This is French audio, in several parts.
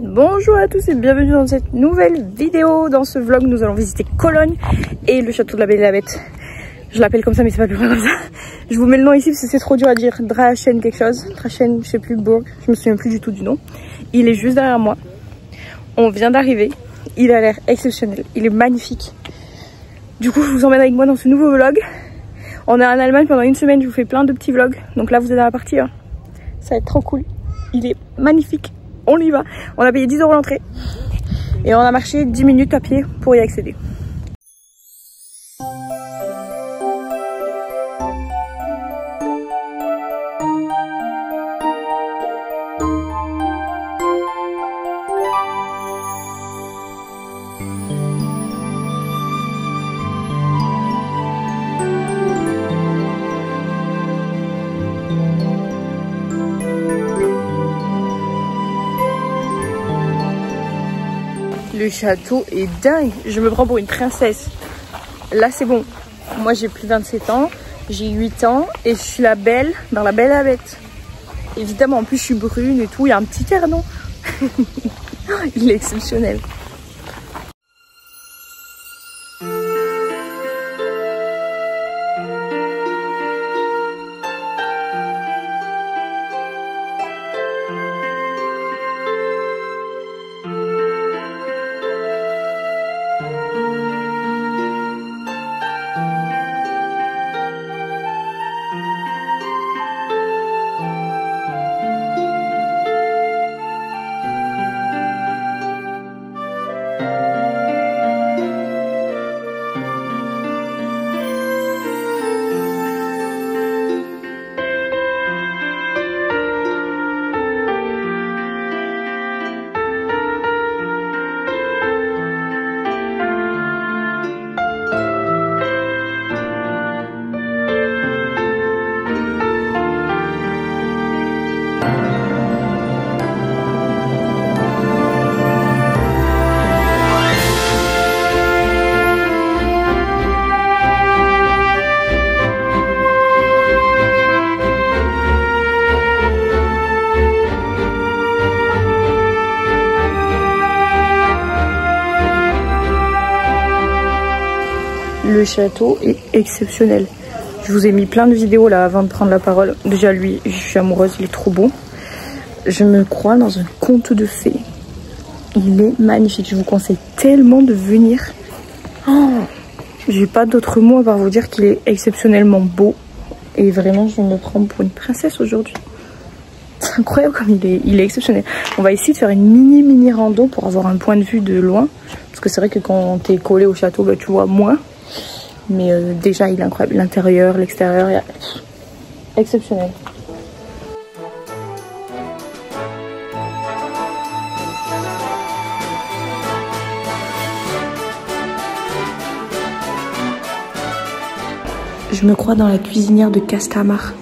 Bonjour à tous et bienvenue dans cette nouvelle vidéo. Dans ce vlog, nous allons visiter Cologne et le château de la Belle et la Bête. Je l'appelle comme ça, mais c'est pas plus vrai comme ça. Je vous mets le nom ici parce que c'est trop dur à dire. Drachen quelque chose. Drachen, je sais plus, Bourg. Je me souviens plus du tout du nom. Il est juste derrière moi. On vient d'arriver. Il a l'air exceptionnel. Il est magnifique. Du coup, je vous emmène avec moi dans ce nouveau vlog. On est en Allemagne pendant une semaine. Je vous fais plein de petits vlogs. Donc là, vous êtes dans la partie 1. Ça va être trop cool. Il est magnifique. On y va. On a payé 10 € l'entrée. Et on a marché 10 minutes à pied pour y accéder. Le château est dingue. Je me prends pour une princesse. Là, c'est bon. Moi, j'ai plus 27 ans. J'ai 8 ans. Et je suis la belle dans la Belle et la Bête. Évidemment, en plus, je suis brune et tout. Il y a un petit ternon. Il est exceptionnel. Le château est exceptionnel. Je vous ai mis plein de vidéos là avant de prendre la parole. Déjà lui, je suis amoureuse, il est trop beau. Je me crois dans un conte de fées. Il est magnifique. Je vous conseille tellement de venir. Oh, j'ai pas d'autres mots à part vous dire qu'il est exceptionnellement beau. Et vraiment, je me prends pour une princesse aujourd'hui. C'est incroyable comme il est exceptionnel. On va essayer de faire une mini rando pour avoir un point de vue de loin. Parce que c'est vrai que quand t'es collé au château, bah, tu vois moins. Mais déjà, il est incroyable. L'intérieur, l'extérieur, exceptionnel. Je me crois dans la cuisinière de Castamar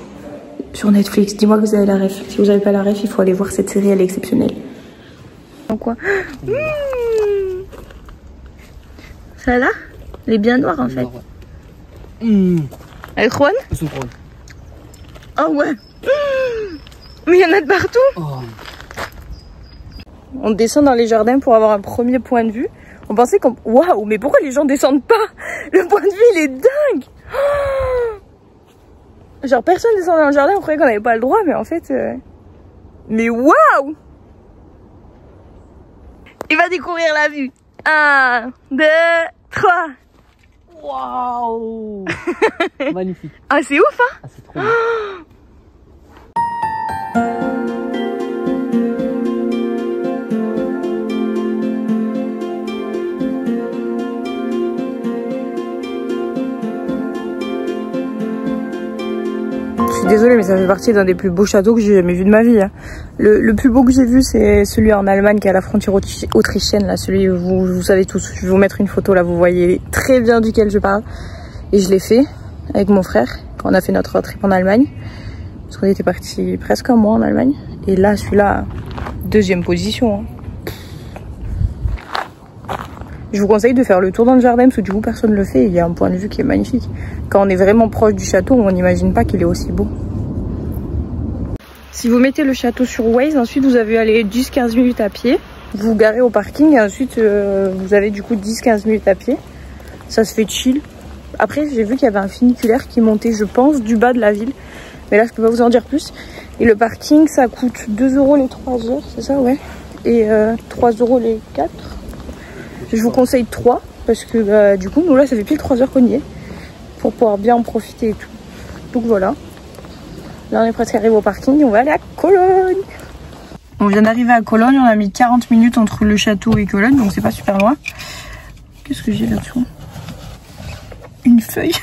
sur Netflix. Dis-moi que vous avez la ref. Si vous n'avez pas la ref, il faut aller voir cette série, elle est exceptionnelle. Quoi ça là? Elle est bien noire en fait. Elle est croine? Ils sont croines. Ah ouais. Mais il y en a de partout. Oh. On descend dans les jardins pour avoir un premier point de vue. On pensait qu'on... Waouh, mais pourquoi les gens descendent pas? Le point de vue, il est dingue. Oh. Genre personne descend dans le jardin, on croyait qu'on n'avait pas le droit, mais en fait... Mais waouh. Il va découvrir la vue. 1, 2, 3. Waouh. Magnifique. Ah c'est ouf hein. Ah c'est trop bien. Je suis désolée mais ça fait partie d'un des plus beaux châteaux que j'ai jamais vu de ma vie hein. Le plus beau que j'ai vu c'est celui en Allemagne qui est à la frontière autrichienne là, celui vous savez tous. Je vais vous mettre une photo là, vous voyez très bien duquel je parle. Et je l'ai fait avec mon frère quand on a fait notre road trip en Allemagne. Parce qu'on était parti presque un mois en Allemagne. Et là, celui-là, deuxième position. Hein. Je vous conseille de faire le tour dans le jardin parce que du coup personne ne le fait et il y a un point de vue qui est magnifique. Quand on est vraiment proche du château, on n'imagine pas qu'il est aussi beau. Si vous mettez le château sur Waze, ensuite vous avez aller 10-15 minutes à pied. Vous vous garez au parking et ensuite vous avez du coup 10-15 minutes à pied. Ça se fait chill. Après j'ai vu qu'il y avait un funiculaire qui montait je pense du bas de la ville. Mais là je peux pas vous en dire plus. Et le parking ça coûte 2 € les 3 heures, c'est ça ouais. Et 3 € les 4. Je vous conseille 3 parce que du coup nous là ça fait pile 3 heures qu'on y est. Pour pouvoir bien en profiter et tout. Donc voilà. Là on est presque arrivé au parking et on va aller à Cologne. On vient d'arriver à Cologne, on a mis 40 minutes entre le château et Cologne, donc c'est pas super loin. Qu'est-ce que j'ai là-dessous? Une feuille.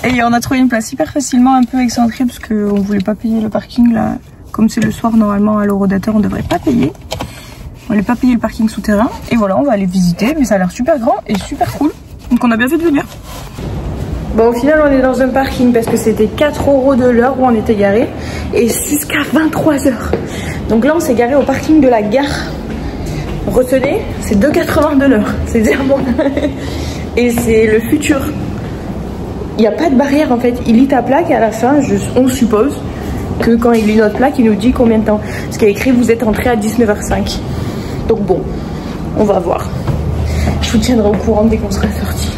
Et on a trouvé une place hyper facilement, un peu excentrée, parce qu'on voulait pas payer le parking là. Comme c'est le soir, normalement à l'Eurodateur, on devrait pas payer. On voulait pas payer le parking souterrain. Et voilà, on va aller visiter, mais ça a l'air super grand et super cool. Donc on a bien fait de venir. Bon, au final, on est dans un parking parce que c'était 4 € de l'heure où on était garé et jusqu'à 23 h. Donc là, on s'est garé au parking de la gare. Retenez, c'est 2,80 € de l'heure. C'est dire bon. Et c'est le futur. Il n'y a pas de barrière en fait. Il lit ta plaque et à la fin, on suppose que quand il lit notre plaque, il nous dit combien de temps. Parce qu'il y a écrit vous êtes entré à 19h05. Donc bon, on va voir. Je vous tiendrai au courant dès qu'on sera sorti.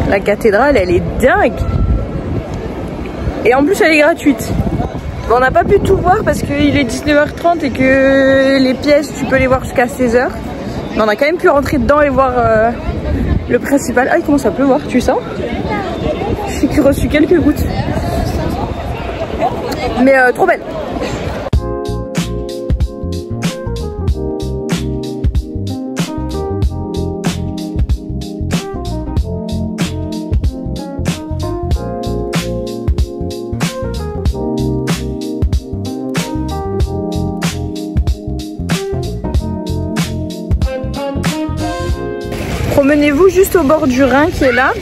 La cathédrale, elle est dingue. Et en plus, elle est gratuite. Bon, on n'a pas pu tout voir parce qu'il est 19h30 et que les pièces, tu peux les voir jusqu'à 16h. Mais on a quand même pu rentrer dedans et voir le principal. Ah, il commence à pleuvoir, tu sens? J'ai reçu quelques gouttes. Mais trop belle. Promenez-vous juste au bord du Rhin qui est là.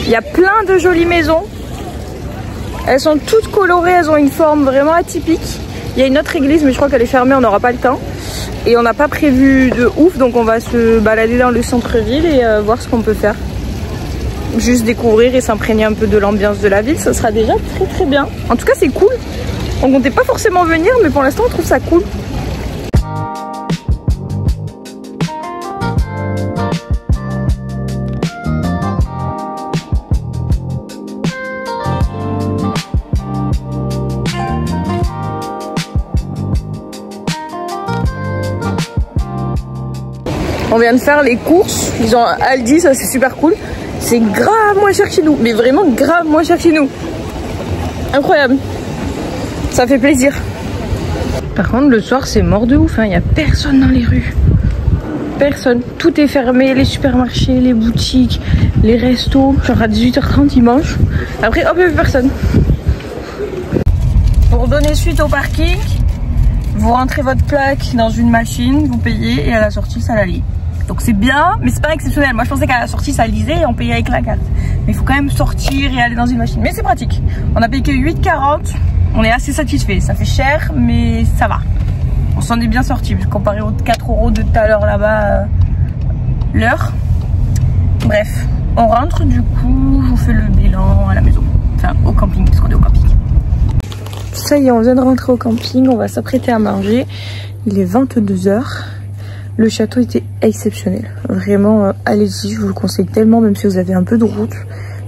Il y a plein de jolies maisons. Elles sont toutes colorées, elles ont une forme vraiment atypique. Il y a une autre église mais je crois qu'elle est fermée, on n'aura pas le temps. Et on n'a pas prévu de ouf, donc on va se balader dans le centre-ville et voir ce qu'on peut faire. Juste découvrir et s'imprégner un peu de l'ambiance de la ville, ça sera déjà très très bien. En tout cas c'est cool. On comptait pas forcément venir mais pour l'instant on trouve ça cool. On vient de faire les courses, ils ont un Aldi, ça c'est super cool. C'est grave moins cher chez nous, mais vraiment grave moins cher chez nous. Incroyable, ça fait plaisir. Par contre le soir c'est mort de ouf, hein. Il n'y a personne dans les rues. Personne, tout est fermé, les supermarchés, les boutiques, les restos. Genre à 18h30 ils mangent. Après hop, il n'y a plus personne. Pour donner suite au parking, vous rentrez votre plaque dans une machine, vous payez et à la sortie ça la lit. Donc c'est bien, mais c'est pas exceptionnel. Moi je pensais qu'à la sortie ça lisait et on payait avec la carte. Mais il faut quand même sortir et aller dans une machine. Mais c'est pratique. On a payé que 8,40. On est assez satisfait. Ça fait cher, mais ça va. On s'en est bien sorti comparé aux 4 € de tout à l'heure là-bas l'heure. Bref, on rentre du coup, je vous fais le bilan à la maison. Enfin au camping, parce qu'on est au camping. Ça y est, on vient de rentrer au camping, on va s'apprêter à manger. Il est 22 h. Le château était exceptionnel. Vraiment, allez-y, je vous le conseille tellement, même si vous avez un peu de route.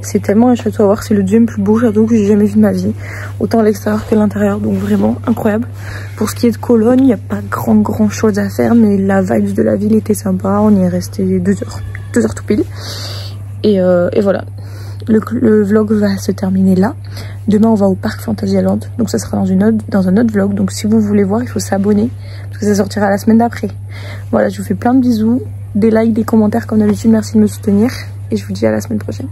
C'est tellement un château à voir, c'est le deuxième plus beau château que j'ai jamais vu de ma vie. Autant l'extérieur que l'intérieur, donc vraiment incroyable. Pour ce qui est de Cologne, il n'y a pas grand chose à faire, mais la vibe de la ville était sympa. On y est resté 2 heures tout pile. Et voilà. Le vlog va se terminer là. Demain on va au parc Fantasyland, donc ça sera dans un autre vlog. Donc si vous voulez voir, il faut s'abonner parce que ça sortira la semaine d'après. Voilà, je vous fais plein de bisous, des likes, des commentaires comme d'habitude. Merci de me soutenir et je vous dis à la semaine prochaine.